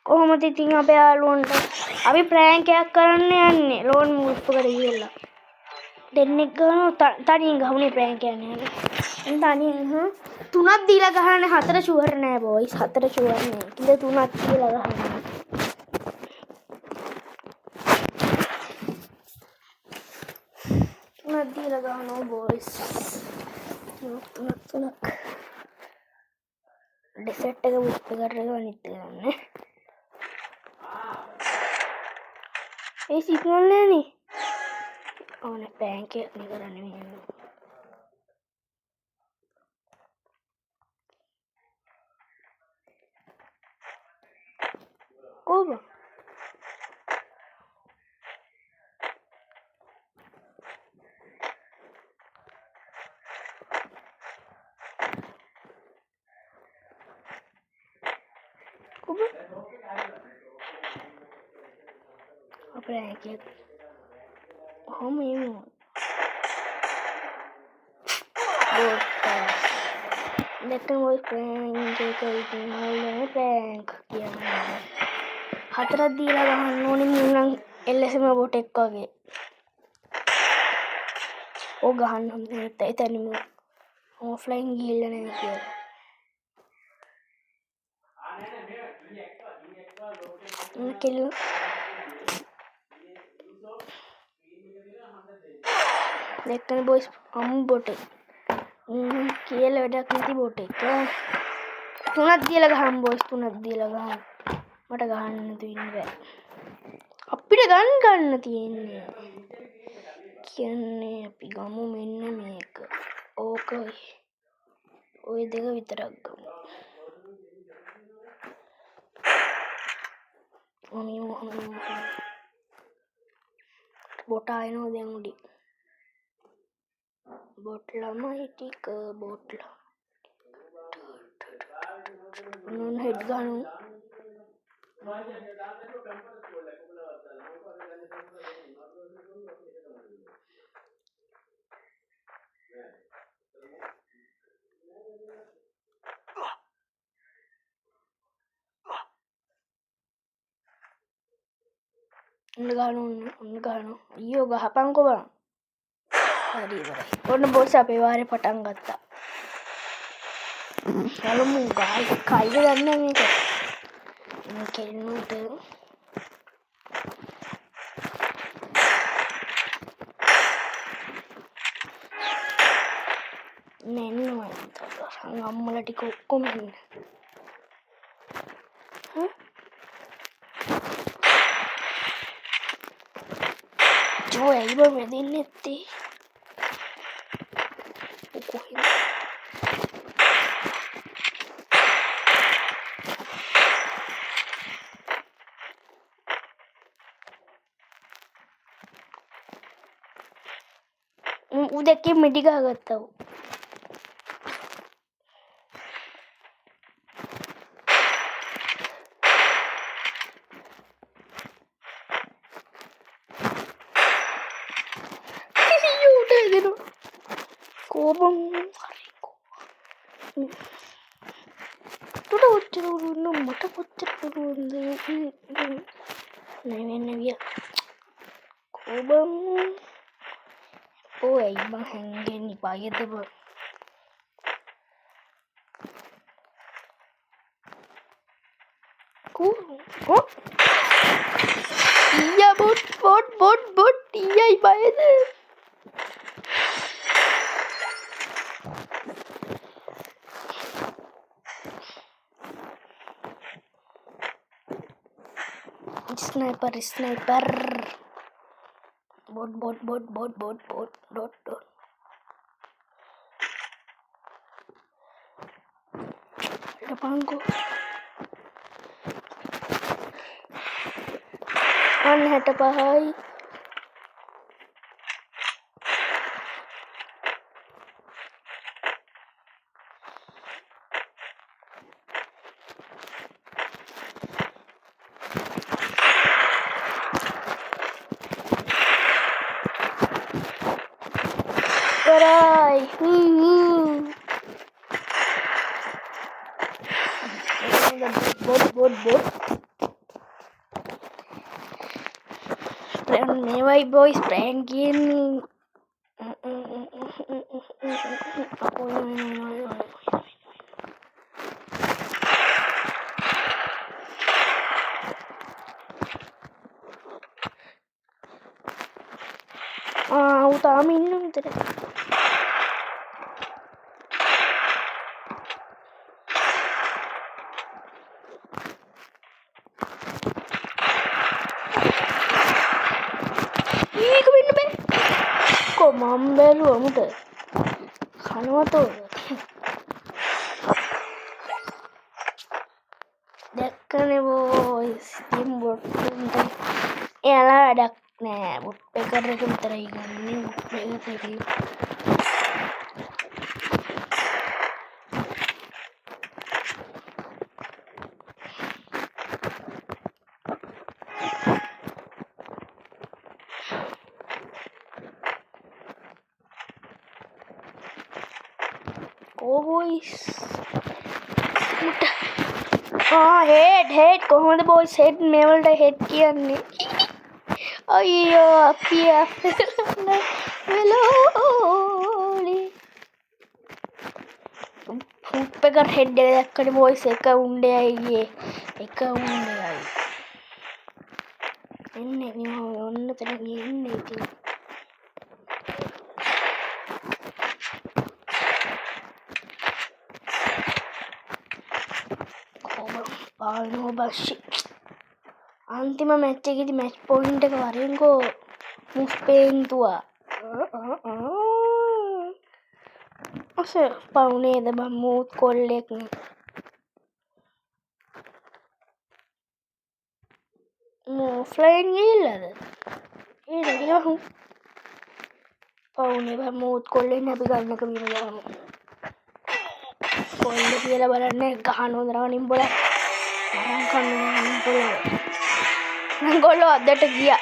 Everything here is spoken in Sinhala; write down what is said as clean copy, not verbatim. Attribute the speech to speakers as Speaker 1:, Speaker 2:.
Speaker 1: කොහොමද ඉතින් අපේ යාළුවන්ට අපි ප්‍රෑන්ක් එකක් කරන්න යන්නේ ලෝන් මුල්ප් එකට ගිහලා දෙන්නෙක් ගහනවා තනියෙන් ගහුනේ ප්‍රෑන්ක් යන්නේ තනියෙන් තුනක් දීලා ගහන්නේ හතර ෂුවර් නෑ බොයිස් හතර ෂුවර් නෑ කිල තුනක් දීලා ගහන්නේ තුනක් දීලා ගහනවා බොයිස් තුනක් ඩෙසර්ට් එක මුල්ප් එකට අනිත් ගන්න ඒ සිග්නල් නෑනේ ඕනේ ප්‍රෑන්ක් එකක් නේ කරන්නේ මෙහෙම කොහොම ප්‍රෑන්ක් එක කොහොම එමු දැක්කම ඔය ප්‍රෑන්ක් එක ඉතින් මම ප්‍රෑන්ක් කියන්නේ හතරක් දීලා ගහන්න ඕනේ මුන්නම් එල්එස්එම් බොට් එක්ක වගේ ඕ ගහන්න හොඳ නැත්නම් එතනම ඔෆ්ලයින් ගිහිල්ලා නැහැ කියලා කෙල්ල දැක්කම බොයිස් අම්මු බොට් එක කියලා වැඩක් නැති බොට් එක තුනක් දීලා ගහන්න බොයිස් තුනක් දීලා ගහන්න මට ගහන්න නැතු ඉන්න බෑ අපිට ගන්න තියෙන්නේ කියන්නේ අපි ගමු මෙන්න මේක ඕකයි ඔය දෙක විතරක් ගමු බොට ආයනෝ දැන් උඩි බොට් ළමයි ටික බොට් නුන් හෙඩ් ගනු ඔන්න ගහනවා අයියෝ ගහපන්කෝ බං හරි ඉවරයි ඔන්න බොස් අපේ වාරේ පටන් ගත්තා බලමු ගායි කයිද ගන්න මේක කෙල්ලුට නෙන්නවා අම්මලා ටික ඔක්කොම ඉන්න ජෝ ඇයි බං වැදින්නේ නැත්තේ කොහෙද උදැක්කේ මිටි ගහගත්තා కోపం tuh udah udah mata putih udah nanya కోపం oh ibang hangin ni payet ba ko iya bot iya payet sniper bot depanku aneh ada pahai Berai, bot. මේවයි බොයිස් ප්‍රෑන්ක් කියන්නේ. ඌ තාම ඉන්නවා මෙතන. මේක වෙන්න බෑ. කොමම් බැලුවා මුට. කනවතෝ. දැක්කනේ බොයිස්. ඉතින් බොට්ටුන්ට එයාලා වැඩක් නෑ. බොට් පෙකර් එක විතරයි ගන්නේ. බොට් පෙකර් එකේ. boys head කොහොමද boys head මේ වලට head කියන්නේ අයියෝ අපි වෙලෝලි පුප්පකර් head එක දැක්කනේ boys එක උණ්ඩේ අයියේ එක උණ්ඩේ අයි එන්නේ නියම ඔන්න තන ගින්නේ ඉතින් no bashi antima match ekedi match point එක වරෙන්කෝ මුස්පේන්තුවා අස පවුනේද බං මූත් කොල්ලෙක් මෝ ෆ්ලයින් ගිහිල්ලාද ඒක ගියහු පවුනේ බං මූත් කොල්ලෙන් අපි ගන්නක මිර ගමු කොල්ල කියලා බලන්නේ ගහන හොඳරවනින් බොල Nangkolo addata giya